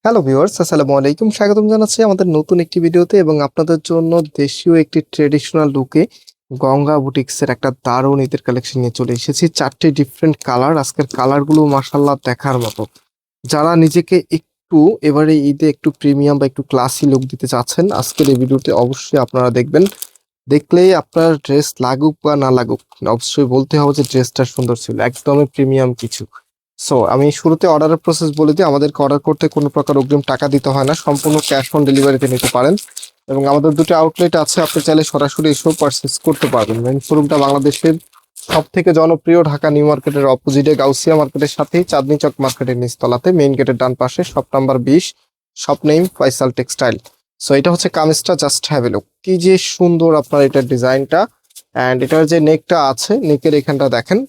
Hello viewers, আসসালামু আলাইকুম। স্বাগতম জানাচ্ছি আমাদের নতুন একটি ভিডিওতে এবং আপনাদের জন্য দেশীয় একটি ট্রেডিশনাল লুকে গঙ্গা বুটিক্সের একটা দারুণ ঈদের কালেকশন নিয়ে চলে এসেছি। 4টি ডিফারেন্ট কালার। আজকের কালারগুলো মাশাআল্লাহ দেখার মতো। যারা নিজেকে একটু এবারে ঈদে একটু প্রিমিয়াম বা একটু ক্লাসি লুক দিতে চাচ্ছেন, আজকের এই ভিডিওতে অবশ্যই আপনারা দেখবেন। দেখলেই আপনার ড্রেস লাগুক বা না লাগুক, অবশ্যই বলতে হবে যে ড্রেসটা সুন্দর ছিল, একদমই প্রিমিয়াম কিছু। সো আমি শুরুতে অর্ডারের প্রসেস বলে দিই। আমাদেরকে অর্ডার করতে কোনো প্রকার অগ্রিম টাকা দিতে হয় না, সম্পূর্ণ ক্যাশ অন ডেলিভারিতে নিতে পারেন। এবং আমাদের দুটো আউটলেট আছে, আপনি চাইলে সরাসরি এসেও পারচেস করতে পারবেন। মেইন শোরুমটা বাংলাদেশের সব থেকে জনপ্রিয় ঢাকা নিউ মার্কেটের অপোজিটে গাউসিয়া মার্কেটের সাথেই চাঁদনী চক মার্কেটের নিচতলাতে, মেইন গেটের ডান পাশে, shop number 20, shop name Faisal textile. So এটা হচ্ছে কামিজটা, জাস্ট হ্যাভ এ লুক। কি যে সুন্দর আপনার এটার ডিজাইনটা। অ্যান্ড এটার যে নেকটা আছে, নেকের এখানটা দেখেন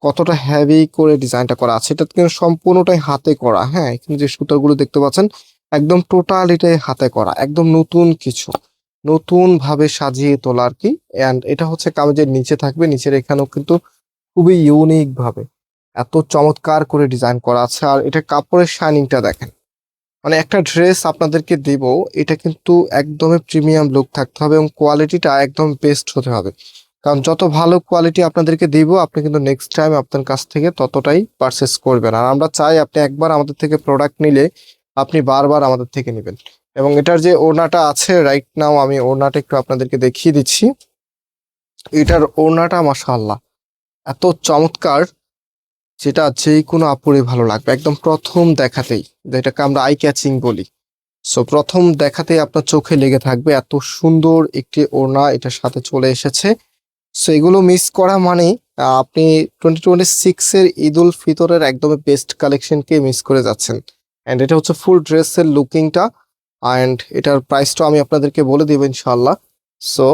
কতটা হেভি করে ডিজাইনটা করা আছে। এটা কিন্তু সম্পূর্ণটাই হাতে করা। হ্যাঁ, এখানে যে সুতাগুলো দেখতে পাচ্ছেন একদম টোটাল এটাই হাতে করা, একদম নতুন কিছু, নতুন ভাবে সাজিয়ে তোলা আর কি। এন্ড এটা হচ্ছে কামিজের নিচে থাকবে, নিচের এখানেও কিন্তু খুবই ইউনিক ভাবে এত চমৎকার করে ডিজাইন করা আছে। আর এটা কাপড়ের শাইনিংটা দেখেন, মানে একটা ড্রেস আপনাদেরকে দেব, এটা কিন্তু একদমই প্রিমিয়াম লুক থাকতে হবে এবং কোয়ালিটিটা একদম বেস্ট হতে হবে। কারণ যত ভালো কোয়ালিটি আপনাদেরকে দিব, আপনি কিন্তু নেক্সট টাইম আপনার কাছ থেকে ততটাই পারচেস করবেন। আর আমরা চাই আপনি একবার আমাদের থেকে প্রোডাক্ট নিলে আপনি বারবার আমাদের থেকে নেবেন। এবং এটার যে ওড়নাটা আছে, রাইট নাও আমি ওড়নাটা একটু আপনাদেরকে দেখিয়ে দিচ্ছি। এটার ওড়নাটা মাশাআল্লাহ এত চমৎকার, যেটা যে কোনো আপুরে ভালো লাগবে একদম প্রথম দেখাতেই, যেটাকে আমরা আই ক্যাচিং বলি। সো প্রথম দেখাতেই আপনার চোখে লেগে থাকবে, এত সুন্দর একটি ওড়না এটার সাথে চলে এসেছে। সো এগুলো মিস করা মানে আপনি 2026 এর ঈদ উল ফিতরের একদমই বেস্ট কালেকশনকে মিস করে যাচ্ছেন। অ্যান্ড এটা হচ্ছে ফুল ড্রেসের লুকিংটা। অ্যান্ড এটার প্রাইসটা আমি আপনাদেরকে বলে দিব ইনশাল্লাহ। সো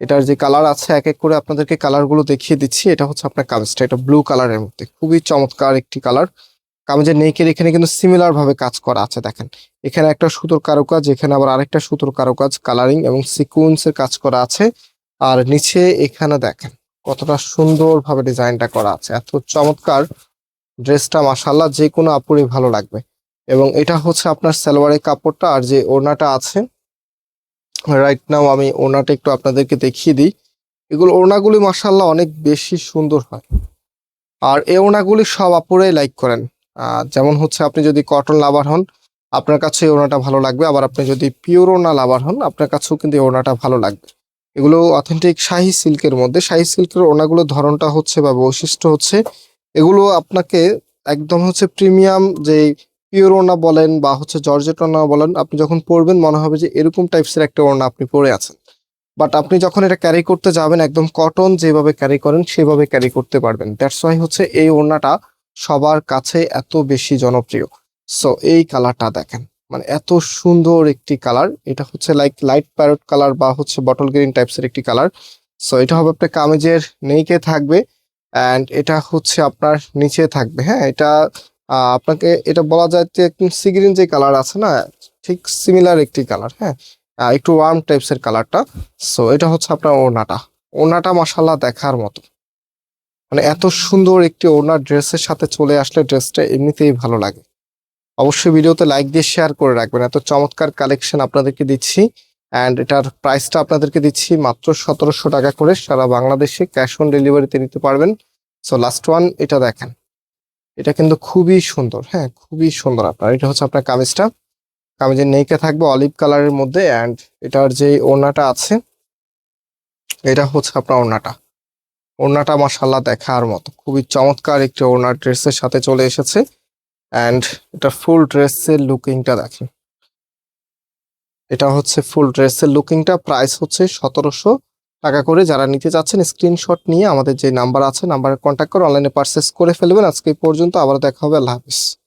এটার যে কালার আছে, এক এক করে আপনাদেরকে কালারগুলো দেখিয়ে দিচ্ছি। এটা হচ্ছে আপনার কামিজটা, এটা ব্লু কালারের মধ্যে খুবই চমৎকার একটি কালার। কামিজের নেকের এখানে কিন্তু সিমিলার ভাবে কাজ করা আছে দেখেন। এখানে একটা সুতোর কারুকাজ, এখানে আবার আরেকটা সুতোর কারুকাজ, কালারিং এবং সিকুয়েন্সের কাজ করা আছে। আর নিচে এখানে দেখেন কতটা সুন্দর ভাবে ডিজাইনটা করা আছে, এত চমৎকার। ড্রেসটা মাশাআল্লাহ যে কোনো আপুরই ভালো লাগবে। এবং এটা হচ্ছে আপনার সালোয়ারের কাপড়টা। আর যে ওড়নাটা আছে, রাইট নাও আমি ওড়নাটা একটু আপনাদেরকে দেখিয়ে দিই। এগুলো ওড়নাগুলি মাশাআল্লাহ অনেক বেশি সুন্দর হয়। আর এই ওড়নাগুলি সব আপুরাই লাইক করেন। যেমন হচ্ছে আপনি যদি কটন লাভার হন, আপনার কাছে এই ওড়নাটা ভালো লাগবে। আবার আপনি যদি পিওর ওড়না লাভার হন, আপনার কাছেও কিন্তু এই ওড়নাটা ভালো লাগবে। এগুলো অথেন্টিক শাহি সিল্কের মধ্যে। শাহি সিল্কের ওড়নাগুলোর ধরনটা হচ্ছে বা বৈশিষ্ট্য হচ্ছে, এগুলো আপনাকে একদম হচ্ছে প্রিমিয়াম যে পিওর ওড়না বলেন বা হচ্ছে জর্জেট ওড়না বলেন, আপনি যখন পরবেন মনে হবে যে এরকম টাইপসের একটা ওড়না আপনি পরে আছেন। বাট আপনি যখন এটা ক্যারি করতে যাবেন, একদম কটন যেভাবে ক্যারি করেন সেভাবে ক্যারি করতে পারবেন। দ্যাটস ওয়াই হচ্ছে এই ওড়নাটা সবার কাছে এত বেশি জনপ্রিয়। সো এই কালারটা দেখেন, মানে এত সুন্দর একটি কালার। এটা হচ্ছে লাইক লাইট প্যারট কালার বা হচ্ছে বটল গ্রিন টাইপসের একটি কালার। সো এটা হবে আপনার কামিজের নেইকে থাকবে। অ্যান্ড এটা হচ্ছে আপনার নিচে থাকবে। হ্যাঁ, এটা আপনাকে এটা বলা যায় যে একদম সি গ্রিন যে কালার আছে না, ঠিক সিমিলার একটি কালার। হ্যাঁ, একটু ওয়ার্ম টাইপসের কালারটা। সো এটা হচ্ছে আপনার ওড়নাটা। ওড়নাটা মাশাআল্লাহ দেখার মতো, মানে এত সুন্দর একটি ওড়না ড্রেসের সাথে চলে আসলে ড্রেসটা এমনিতেই ভালো লাগে। অবশ্যই ভিডিওতে লাইক দিয়ে শেয়ার করে রাখবেন। এত চমৎকার কালেকশন আপনাদেরকে দিচ্ছি। অ্যান্ড এটার প্রাইসটা আপনাদেরকে দিচ্ছি মাত্র 1700 টাকা করে, সারা বাংলাদেশে ক্যাশ অন ডেলিভারিতে নিতে পারবেন। সো লাস্ট ওয়ান এটা দেখেন, এটা কিন্তু খুবই সুন্দর। হ্যাঁ, খুবই সুন্দর। আপনার এটা হচ্ছে আপনার কামিজটা, কামিজের নেইকে থাকবে অলিভ কালারের মধ্যে। অ্যান্ড এটার যে ওড়নাটা আছে, এটা হচ্ছে আপনার ওড়নাটা। ওড়নাটা মাশাআল্লাহ দেখার মতো, খুবই চমৎকার একটি ওড়না ড্রেসের সাথে চলে এসেছে। অ্যান্ড এটা ফুল ড্রেসের লুকিংটা দেখেন, এটা হচ্ছে ফুল ড্রেসের লুকিংটা। প্রাইস হচ্ছে 1700 টাকা করে। যারা নিতে চাচ্ছেন স্ক্রিনশট নিয়ে আমাদের যে নাম্বার আছে, নাম্বারে কন্ট্যাক্ট করে অনলাইনে পারচেস করে ফেলবেন। আজকে এই পর্যন্ত, আবার দেখা হবে। আল্লাহ হাফিজ।